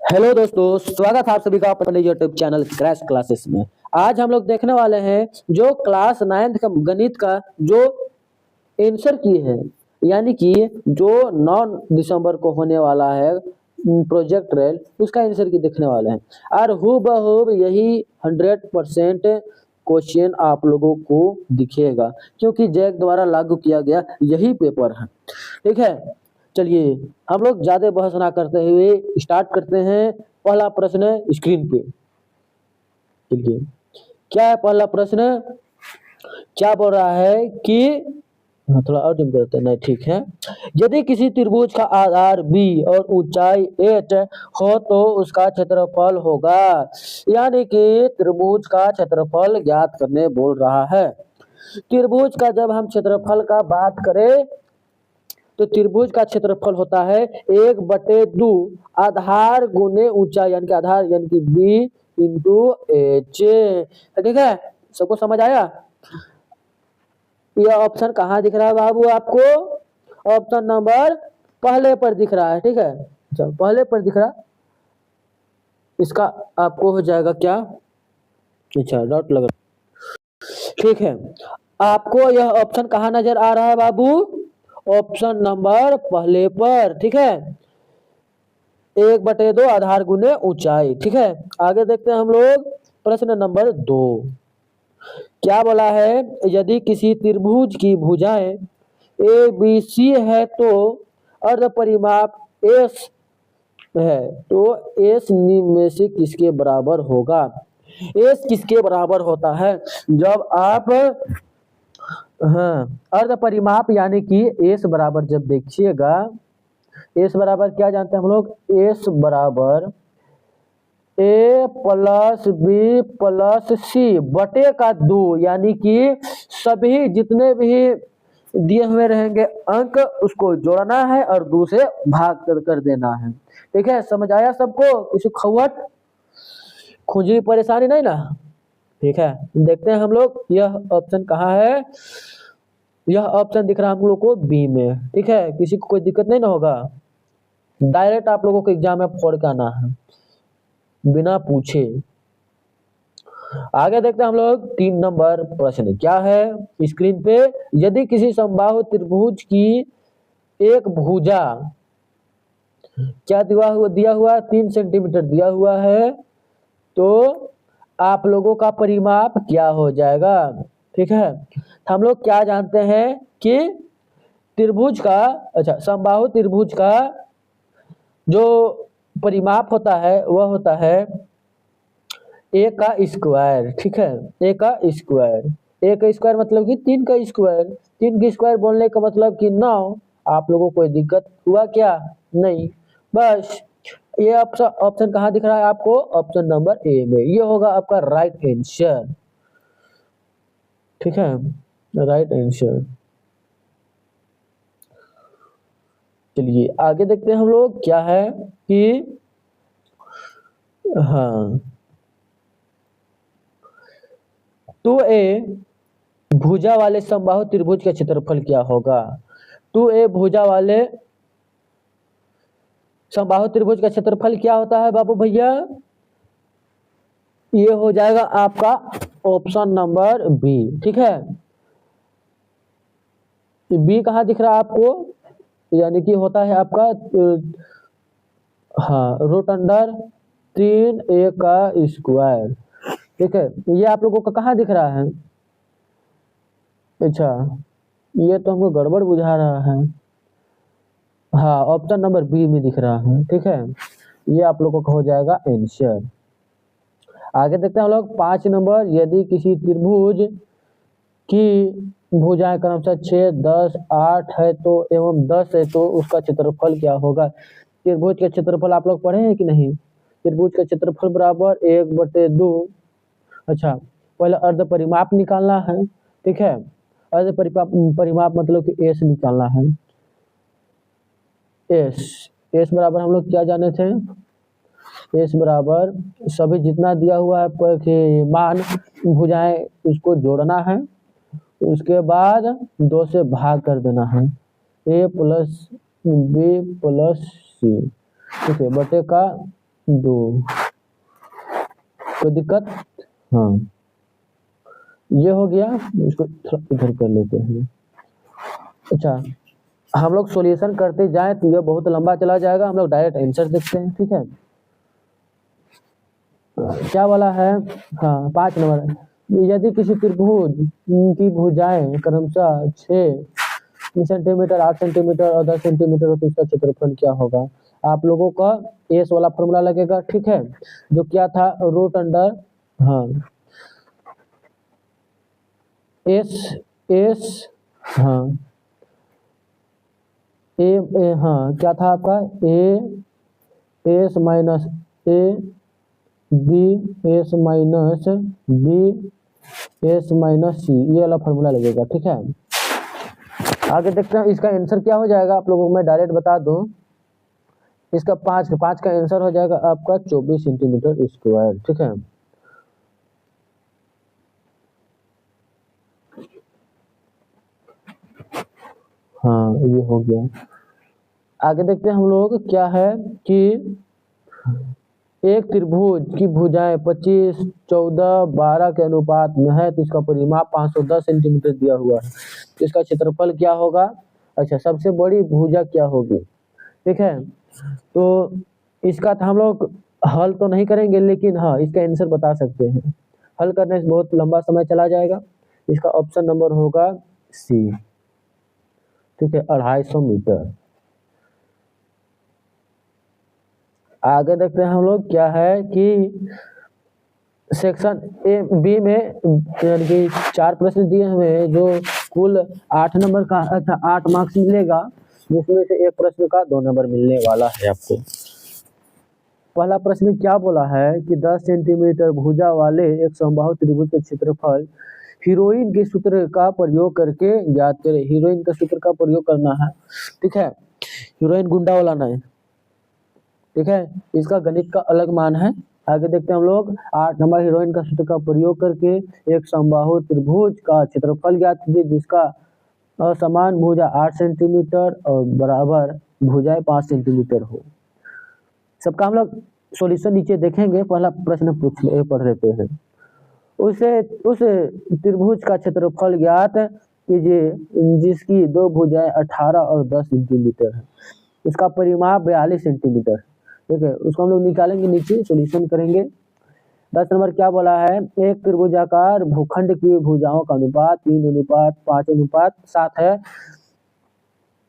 Hello दोस्तों, स्वागत है आप सभी का अपने यूट्यूब चैनल क्रैश क्लासेस में। आज हम लोग देखने वाले हैं जो क्लास 9th का गणित का जो आंसर की है, यानी कि जो 9 दिसंबर को होने वाला है प्रोजेक्ट रेल, उसका आंसर की देखने वाले हैं। और हूबहू यही 100% क्वेश्चन आप लोगों को दिखेगा, क्योंकि जैक द्वारा लागू किया गया यही पेपर है। ठीक है, चलिए हम लोग ज्यादा बहस ना करते हुए स्टार्ट करते हैं। पहला प्रश्न स्क्रीन पे। चलिए, क्या है पहला प्रश्न? क्या बोल रहा है कि थोड़ा और जम करते हैं। नहीं, ठीक है। यदि किसी त्रिभुज का आधार बी और ऊंचाई 8 हो तो उसका क्षेत्रफल होगा, यानी कि त्रिभुज का क्षेत्रफल ज्ञात करने बोल रहा है। त्रिभुज का जब हम क्षेत्रफल का बात करें तो त्रिभुज का क्षेत्रफल होता है 1/2 आधार गुने ऊंचाई, यानी कि आधार यानी कि बी इंटू एच। ठीक है, सबको समझ आया? यह ऑप्शन कहाँ दिख रहा है बाबू आपको? ऑप्शन नंबर पहले पर दिख रहा है। ठीक है, चलो पहले पर दिख रहा, इसका आपको हो जाएगा क्या? अच्छा, डॉट लगा। ठीक है, आपको यह ऑप्शन कहाँ नजर आ रहा है बाबू? ऑप्शन नंबर पहले पर। ठीक है, 1/2 आधार गुने ऊंचाई। ठीक है, आगे देखते हैं हम लोग प्रश्न नंबर 2। क्या बोला है? यदि किसी त्रिभुज की भुजाएं ए बी सी है तो अर्ध परिमाप एस है, तो एस निम्न में से किसके बराबर होगा? एस किसके बराबर होता है? जब आप अर्ध परिमाप यानी कि एस बराबर जब देखिएगा, एस बराबर क्या जानते हैं हम लोग? एस बराबर ए प्लस बी प्लस सी बटे का 2, यानी कि सभी जितने भी दिए हुए रहेंगे अंक उसको जोड़ना है और 2 से भाग कर देना है। ठीक है, समझ आया सबको? किसी खौट खुजी परेशानी नहीं ना? ठीक है, देखते हैं हम लोग यह ऑप्शन कहाँ है। यह ऑप्शन दिख रहा है हम लोग को बी में। ठीक है, किसी को कोई दिक्कत नहीं ना होगा। डायरेक्ट आप लोगों को एग्जाम में फोड़ के आना है बिना पूछे। आगे देखते हैं हम लोग 3 नंबर प्रश्न। क्या है स्क्रीन पे? यदि किसी समबाहु त्रिभुज की एक भुजा क्या दिया हुआ 3 सेंटीमीटर दिया हुआ है, तो आप लोगों का परिमाप क्या हो जाएगा? ठीक है, हम लोग क्या जानते हैं कि त्रिभुज का, अच्छा, समबाहु त्रिभुज का जो परिमाप होता है वह होता है ए का स्क्वायर। ठीक है, ए का स्क्वायर। ए का स्क्वायर मतलब कि 3 का स्क्वायर। 3 का स्क्वायर बोलने का मतलब कि 9। आप लोगों को कोई दिक्कत हुआ क्या? नहीं। बस ये ऑप्शन कहाँ दिख रहा है आपको? ऑप्शन नंबर ए में। ये होगा आपका राइट आंसर। ठीक है, राइट आंसर। चलिए आगे देखते हैं हम लोग क्या है कि हाँ, तो ए भुजा वाले समबाहु त्रिभुज का क्षेत्रफल क्या होगा? 2a भुजा वाले समबाहु त्रिभुज का क्षेत्रफल क्या होता है बाबू भैया? ये हो जाएगा आपका ऑप्शन नंबर बी। ठीक है, बी कहाँ दिख रहा है आपको? यानी कि होता है आपका हाँ, रूट अंडर 3a का स्क्वायर। ठीक है, ये आप लोगों का कहाँ दिख रहा है? अच्छा, ये तो हमको गड़बड़ बुझा रहा है। हाँ, ऑप्शन नंबर बी में दिख रहा है। ठीक है, ये आप लोगों का हो जाएगा आंसर। आगे देखते हैं हम लोग 5 नंबर। यदि किसी त्रिभुज की भुजाएं क्रमशः 6, 10, 8 है तो एवं 10 है तो उसका क्षेत्रफल क्या होगा? त्रिभुज का क्षेत्रफल आप लोग पढ़े हैं कि नहीं? त्रिभुज का क्षेत्रफल बराबर 1/2। अच्छा, पहले अर्ध परिमाप निकालना है। ठीक है, अर्ध परिमाप मतलब कि एस निकालना है। एस बराबर हम लोग क्या जाने थे? एस बराबर सभी जितना दिया हुआ है कि मान भुजाएं उसको जोड़ना है, उसके बाद 2 से भाग कर देना है। ए प्लस बी प्लस सी। ठीक है, बटे का 2। कोई दिक्कत? हाँ, ये हो गया। इसको इधर कर लेते हैं। अच्छा, हम लोग सॉल्यूशन करते जाएं तो ये बहुत लंबा चला जाएगा, हम लोग डायरेक्ट आंसर देखते हैं। ठीक है, क्या वाला है? हाँ, 5 नंबर है। यदि किसी त्रिभुज की भुजाएं क्रमशः 6 सेंटीमीटर, 8 सेंटीमीटर और 10 सेंटीमीटर हो तो इसका क्षेत्रफल क्या होगा? आप लोगों का एस वाला फॉर्मूला लगेगा। ठीक है, जो क्या था, रूट अंडर, हाँ, एस एस, हाँ, हाँ, क्या था आपका, A S minus A B S minus B S minus C, ये वाला फॉर्मूला लगेगा। ठीक है, आगे देखते हैं इसका आंसर क्या हो जाएगा। आप लोगों को मैं डायरेक्ट बता दूं, इसका 5 का आंसर हो जाएगा आपका 24 सेंटीमीटर स्क्वायर। ठीक है, हाँ, ये हो गया। आगे देखते हैं हम लोग, क्या है कि एक त्रिभुज की भुजाएं 25, 14, 12 के अनुपात में है तो इसका परिमाप 510 सेंटीमीटर दिया हुआ है, तो इसका क्षेत्रफल क्या होगा? अच्छा, सबसे बड़ी भुजा क्या होगी? ठीक है, तो इसका तो हम लोग हल तो नहीं करेंगे, लेकिन हाँ, इसका आंसर बता सकते हैं। हल करने से बहुत लंबा समय चला जाएगा। इसका ऑप्शन नंबर होगा सी। ठीक है, 250 मीटर। आगे देखते हैं हम लोग, क्या है कि सेक्शन ए बी में यानी कि 4 प्रश्न दिए हुए हैं, जो कुल 8 नंबर का, अच्छा 8 मार्क्स मिलेगा, जिसमें से एक प्रश्न का 2 नंबर मिलने वाला है आपको। पहला प्रश्न क्या बोला है कि 10 सेंटीमीटर भुजा वाले एक समबाहु त्रिभुज का क्षेत्रफल हीरोइन के सूत्र का प्रयोग करके ज्ञात करें। हीरोइन का सूत्र का प्रयोग करना है। ठीक है, हीरोइन गुंडा वाला नहीं। ठीक है, इसका गणित का अलग मान है। आगे देखते हैं हम लोग, 8 नंबर, हीरोइन का सूत्र का प्रयोग करके एक समबाहु त्रिभुज का क्षेत्रफल ज्ञात कीजिए जिसका असमान भुजा 8 सेंटीमीटर और बराबर भुजाएं 5 सेंटीमीटर हो। सबका हम लोग सॉल्यूशन नीचे देखेंगे। पहला प्रश्न पढ़ लेते हैं। उस त्रिभुज का क्षेत्रफल ज्ञात कीजिए जिसकी 2 भुजाएं 18 और 10 सेंटीमीटर है। इसका परिमाप 42 सेंटीमीटर। ठीक है, उसको हम लोग निकालेंगे, नीचे सॉल्यूशन करेंगे। 10 नंबर क्या बोला है, एक त्रिभुजाकार भूखंड की भुजाओं का अनुपात 3:5:7 है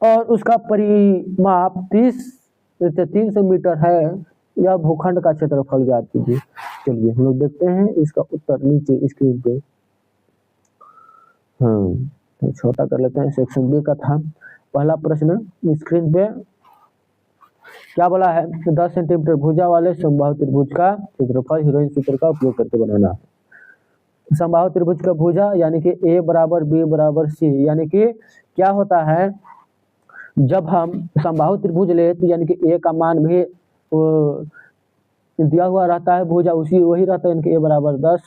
और उसका परिमाप 300 मीटर है। यह भूखंड का क्षेत्रफल ज्ञात कीजिए। चलिए हम लोग देखते हैं इसका उत्तर नीचे स्क्रीन पे। हाँ, तो छोटा कर लेते हैं, सेक्शन बी का था पहला प्रश्न। स्क्रीन पे क्या बोला है, 10 सेंटीमीटर भुजा वाले समबाहु त्रिभुज का क्षेत्रफल हीरोइन सूत्र का उपयोग करके बनाना। समबाहु त्रिभुज का भुजा यानी कि ए बराबर बी बराबर सी, यानी कि क्या होता है, जब हम समबाहु त्रिभुज ले तो यानी कि ए का मान भी दिया हुआ रहता है, भुजा उसी वही रहता है, यानी कि ए बराबर 10,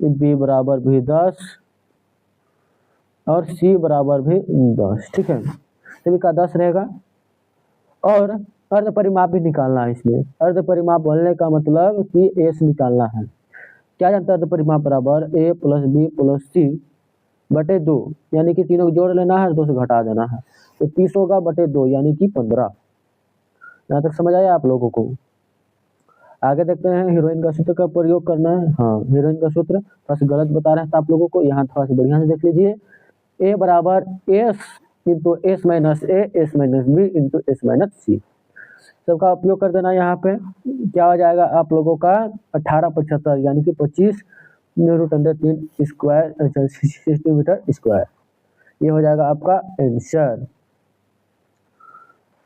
बी बराबर भी 10 और सी बराबर भी 10। ठीक है, सभी का 10 रहेगा। और अर्ध परिमाप भी निकालना है इसमें। अर्ध परिमाप बोलने का मतलब कि एस निकालना है। क्या जानते हैं, अर्ध परिमाप बराबर ए प्लस बी प्लस सी बटे 2, यानी कि तीनों को जोड़ लेना है, 2 से घटा देना है, तो 30 होगा बटे 2 यानी कि 15। यहाँ तक समझ आया आप लोगों को? आगे देखते हैं, हीरोइन का सूत्र का प्रयोग करना है। हाँ, हीरोइन का सूत्र थोड़ा सा गलत बता रहे थे आप लोगों को, यहाँ थोड़ा सा बढ़िया से देख लीजिए। ए बराबर S into S minus A S minus B into S minus C, सबका उपयोग कर देना। यहाँ पे क्या हो जाएगा आप लोगों का 1875 यानी कि 25 root under 3 square centimetre square, ये हो जाएगा आपका आंसर।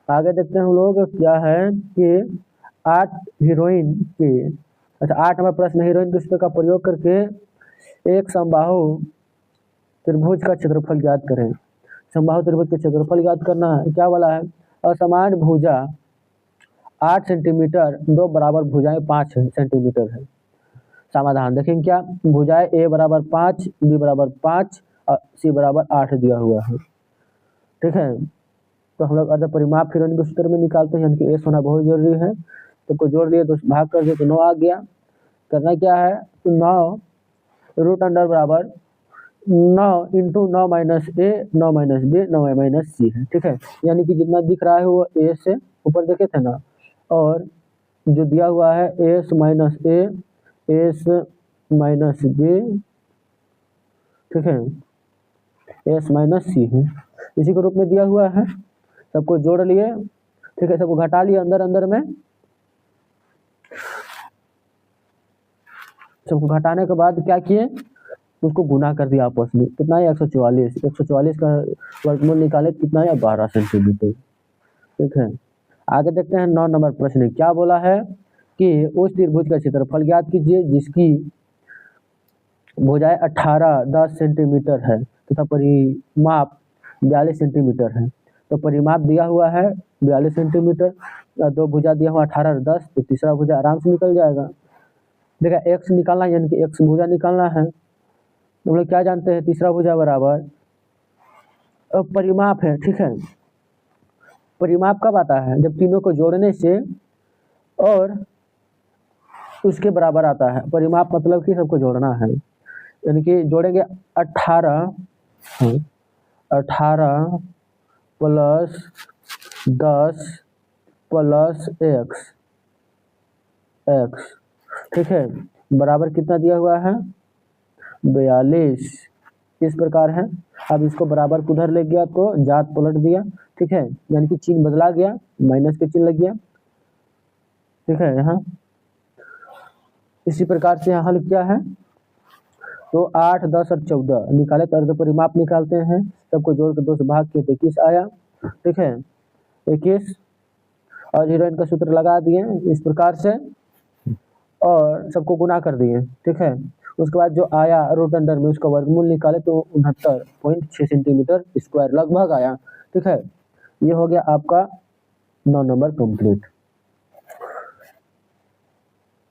आगे देखते हैं हम लोग, क्या है कि 8 हीरोइन के, अच्छा 8 नंबर प्रश्न, हीरोइन के सूत्र का प्रयोग करके एक समबाहु त्रिभुज का क्षेत्रफल ज्ञात करें। समबाहु त्रिभुज के क्षेत्रफल ज्ञात करना है। क्या वाला है, असमान भुजा 8 सेंटीमीटर, 2 बराबर भुजाएं 5 सेंटीमीटर है। समाधान देखेंगे, क्या भुजाएं ए बराबर 5, बी बराबर 5 और सी बराबर 8 दिया हुआ है। ठीक है, तो हम लोग अर्ध परिमाप हीरोइन के सूत्र में निकालते हैं, यानी कि एस होना बहुत जरूरी है। सबको जोड़ लिए तो भाग कर दिए तो 9 आ गया। करना क्या है, तो 9 रूट अंडर बराबर 9 इंटू 9 माइनस ए 9 माइनस बी 9 माइनस सी है, ठीक है। यानी कि जितना दिख रहा है वो ए से ऊपर देखे थे ना, और जो दिया हुआ है S minus A S minus B, ठीक है, एस माइनस सी है, इसी के रूप में दिया हुआ है। सबको जोड़ लिए, ठीक है, सबको घटा लिए अंदर अंदर में। सबको घटाने के बाद क्या किए, उसको गुना कर दिया आपस में। कितना है 144, 144 का वर्गमूल निकाले कितना है 12 सेंटीमीटर, ठीक है। आगे देखते हैं 9 नंबर प्रश्न क्या बोला है कि उस त्रिभुज का क्षेत्रफल ज्ञात कीजिए जिसकी भुजाएं 18 10 सेंटीमीटर है तथा परिमाप 42 सेंटीमीटर है। तो परिमाप दिया हुआ है 42 सेंटीमीटर, दो भुजा दिया हुआ 18 और 10, तो तीसरा भुजा आराम से निकल जाएगा। देखा एक्स निकालना है, यानी कि एक्स भुजा निकालना है। हम लोग क्या जानते हैं, तीसरा भुजा बराबर परिमाप है, ठीक है। परिमाप कब आता है, जब तीनों को जोड़ने से और उसके बराबर आता है। परिमाप मतलब कि सबको जोड़ना है, यानी कि जोड़ेंगे 18 प्लस 10 प्लस एक्स, ठीक है, बराबर कितना दिया हुआ है 42, इस प्रकार है। अब इसको बराबर को उधर ले गया तो जात पलट दिया, ठीक है, यानी कि चिन्ह बदला गया, माइनस के चिन्ह लग गया, ठीक है। यहाँ इसी प्रकार से यहाँ हल किया है। तो 8 10 और 14 निकाले तो अर्ध परिमाप निकालते हैं, सबको जोड़ कर 2 से भाग के 21 आया, ठीक है, 21। और हीरोइन का सूत्र लगा दिए इस प्रकार से और सबको गुना कर दिए, ठीक है। उसके बाद जो आया रूट अंडर में उसका वर्गमूल निकाले तो 69.6 सेंटीमीटर स्क्वायर लगभग आया, ठीक है। ये हो गया आपका 9 नंबर कंप्लीट।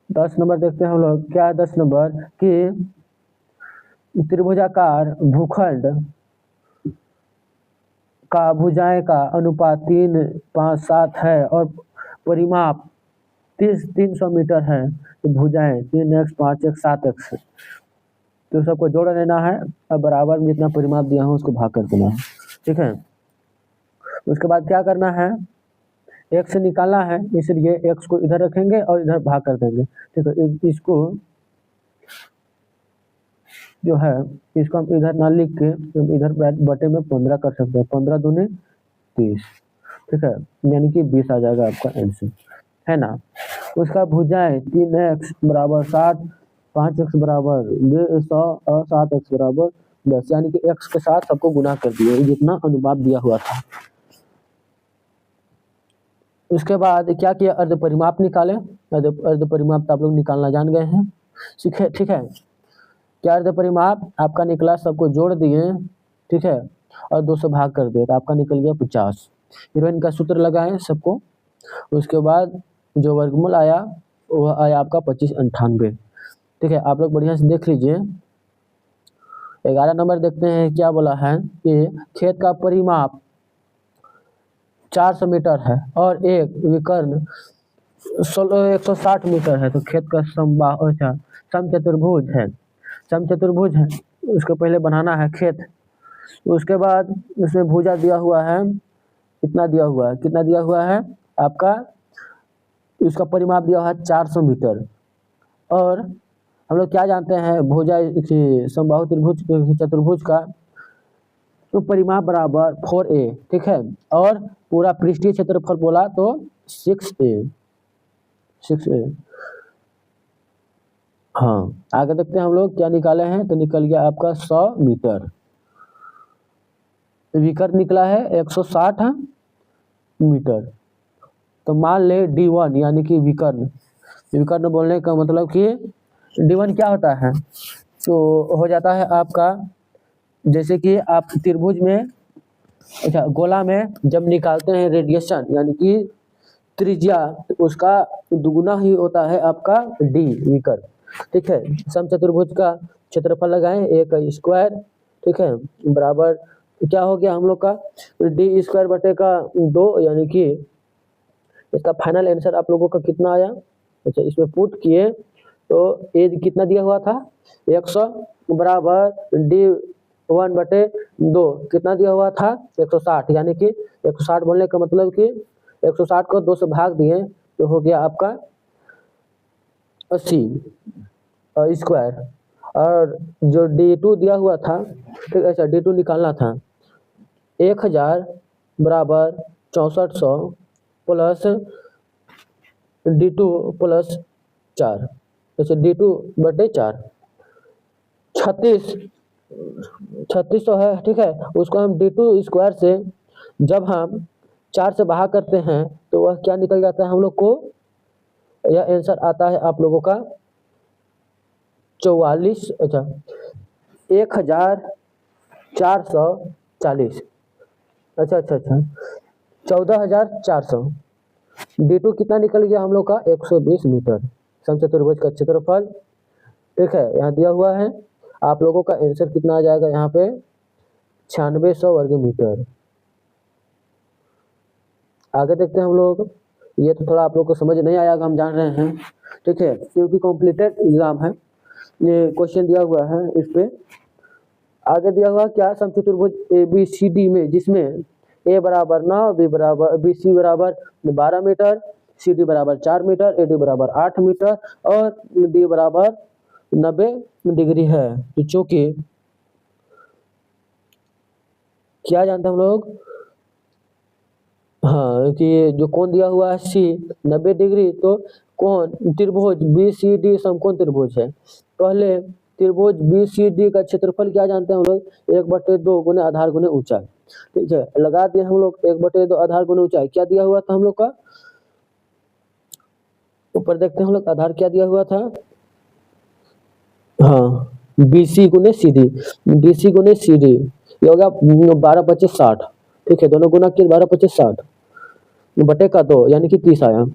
10 नंबर देखते हैं हम लोग, क्या है 10 नंबर कि त्रिभुजाकार भूखंड का भुजाएं का अनुपात 3 5 7 है और परिमाप 300 मीटर है, तो भुजाएं 3x 5x 7x, तो सबको जोड़ लेना है और बराबर में जितना परिमाप दिया हो उसको भाग कर देना है, ठीक है। उसके बाद क्या करना है, x से निकालना है, इसलिए x को इधर रखेंगे और इधर भाग कर देंगे, ठीक है। इसको जो है इसको हम इधर ना लिख के इधर बटे में 15 कर सकते हैं, 15 दूनी 30, ठीक है, यानी कि 20 आ जाएगा आपका आंसर, है ना। उसका भुजाएं 3x बराबर 60, 5x बराबर 100 और 7x बराबर 10, यानी कि x के साथ सबको गुना कर दिए जितना अनुपात दिया हुआ था। उसके बाद क्या किया, अर्ध परिमाप निकाले। अर्ध परिमाप तो आप लोग निकालना जान गए हैं, ठीक है। क्या अर्ध परिमाप आपका निकला, सबको जोड़ दिए, ठीक है, और 2 से भाग कर दिए तो आपका निकल गया 50। हीरोइन का सूत्र लगाएं सबको। उसके बाद जो वर्गमूल आया वह आया आपका 2598, ठीक है। आप लोग बढ़िया से देख लीजिए। 11 नंबर देखते हैं क्या बोला है कि खेत का परिमाप 400 मीटर है और एक विकर्ण 160 मीटर है, तो खेत का समचतुर्भुज है, समचतुर्भुज है, उसको पहले बनाना है खेत। उसके बाद इसमें भुजा दिया हुआ है, कितना दिया हुआ है, कितना दिया हुआ है आपका, इसका परिमाप दिया हुआ है 400 मीटर। और हम लोग क्या जानते हैं, भुजा समबाहु त्रिभुज चतुर्भुज का तो परिमाप बराबर 4a, ठीक है, और पूरा पृष्ठीय क्षेत्रफल बोला तो 6a। हाँ, आगे देखते हैं हम लोग क्या निकाले हैं, तो निकल गया आपका 100 मीटर। विकर्ण निकला है 160 मीटर। तो मान ले D1 यानी कि विकर्ण बोलने का मतलब कि D1 क्या होता है, तो हो जाता है आपका, जैसे कि आप त्रिभुज में, अच्छा गोला में जब निकालते हैं रेडिएशन यानी कि त्रिज्या, तो उसका दुगुना ही होता है आपका D विकर्ण, ठीक है। समचतुर्भुज का क्षेत्रफल लगाएं एक स्क्वायर, ठीक है, बराबर क्या हो गया हम लोग का D स्क्वायर बटे का 2, यानी कि इसका फाइनल आंसर आप लोगों का कितना आया? अच्छा, इसमें पुट किए तो ए कितना दिया हुआ था? 100 बराबर D1/2 कितना दिया हुआ था? 160, यानी कि 160 बोलने का मतलब कि 160 को 2 से भाग दिए तो हो गया आपका 80 स्क्वायर। और जो D2 दिया हुआ था, ठीक है, अच्छा D2 निकालना था, 1000 बराबर 6400 प्लस D2 प्लस 4, जैसे D2/4 3600 है, ठीक है। उसको हम D2 स्क्वायर से जब हम 4 से भाग करते हैं तो वह क्या निकल जाता है हम लोग को? यह आंसर आता है आप लोगों का 44, अच्छा 1440, अच्छा 14400। D2 कितना निकल गया हम लोग का? 120 मीटर समचतुर्भुज का क्षेत्रफल, ठीक है, यहाँ दिया हुआ है। आप लोगों का आंसर कितना आ जाएगा यहाँ पे? 9600 वर्ग मीटर। आगे देखते हैं हम लोग। ये तो थोड़ा आप लोग को समझ नहीं आएगा, हम जान रहे हैं, ठीक है, क्योंकि कॉम्प्लीटेड एग्जाम है। ये क्वेश्चन दिया हुआ है, इस पे आगे दिया हुआ क्या? समचतुर्भुज ABCD में जिसमें A बराबर 9, BC बराबर 12 मीटर, CD बराबर 4 मीटर, AD बराबर 8 मीटर और D बराबर 90 डिग्री है। तो चूंकि क्या जानते हैं हम लोग? हाँ, कि जो कोण दिया हुआ है C 90 डिग्री, तो कोण त्रिभुज BCD समकोण त्रिभुज है। पहले त्रिभुज BCD का क्षेत्रफल क्या जानते हैं हम लोग? 1/2 गुने आधार गुने ऊंचाई, ठीक है। लगा दिए हम लोग 1/2 आधार गुने ऊंचाई। क्या दिया हुआ था हम लोग का? ऊपर देखते हैं हम लोग, आधार क्या दिया हुआ था? हाँ, BC गुने CD, BC गुने CD ये हो गया 12/25 60, ठीक है। दोनों गुना किए 12/25 60 बटे का 2 यानी कि 30 आया।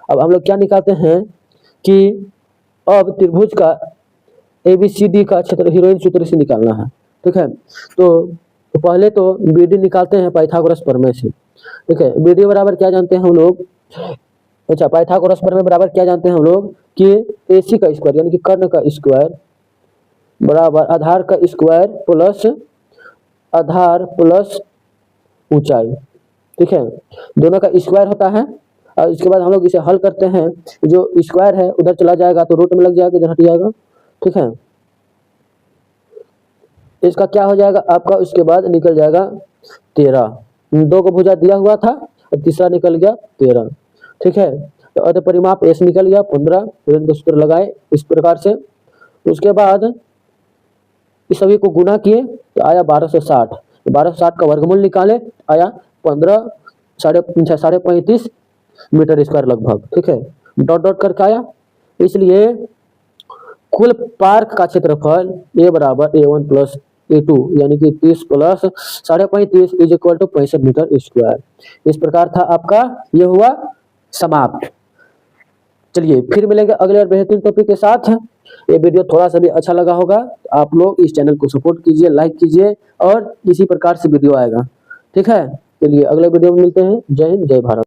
अब हम लोग क्या निकालते हैं कि अब त्रिभुज का ABCD का क्षेत्र हीरोइन सूत्र से निकालना है, ठीक है। तो पहले तो BD निकालते हैं पाइथागोरस प्रमेय से, ठीक है। BD बराबर क्या जानते हैं हम लोग? अच्छा, पाइथागोरस प्रमेय बराबर क्या जानते हैं हम लोग? कि AC का स्क्वायर यानी कि कर्ण का स्क्वायर बराबर आधार का स्क्वायर प्लस आधार प्लस ऊंचाई, ठीक है। दोनों का स्क्वायर होता है और इसके बाद हम लोग इसे हल करते हैं। जो स्क्वायर है उधर चला जाएगा तो रूट में लग जाएगा, इधर हट जाएगा, ठीक है। इसका क्या हो जाएगा आपका? उसके बाद निकल जाएगा 13, 2 को भुजा दिया हुआ था और तीसरा निकल गया 13, ठीक है। तो अर्ध परिमाप S निकल गया 15, ऋण सूत्र लगाए इस प्रकार से। उसके बाद इस सभी को गुना किए तो आया 1260, 1260 का वर्गमूल निकाले, आया 15 साढ़े 35 मीटर स्क्वायर लगभग, ठीक है। डॉट डॉट करके आया, इसलिए कुल पार्क का क्षेत्रफल A बराबर A1 प्लस A2 यानी कि 30 plus 35.5 is equal to 65 metre square. इस प्रकार था आपका, ये हुआ समाप्त। चलिए फिर मिलेंगे अगले और बेहतरीन टॉपिक के साथ। ये वीडियो थोड़ा सा भी अच्छा लगा होगा तो आप लोग इस चैनल को सपोर्ट कीजिए, लाइक कीजिए और इसी प्रकार से वीडियो आएगा, ठीक है। चलिए अगले वीडियो में मिलते हैं। जय हिंद, जय भारत।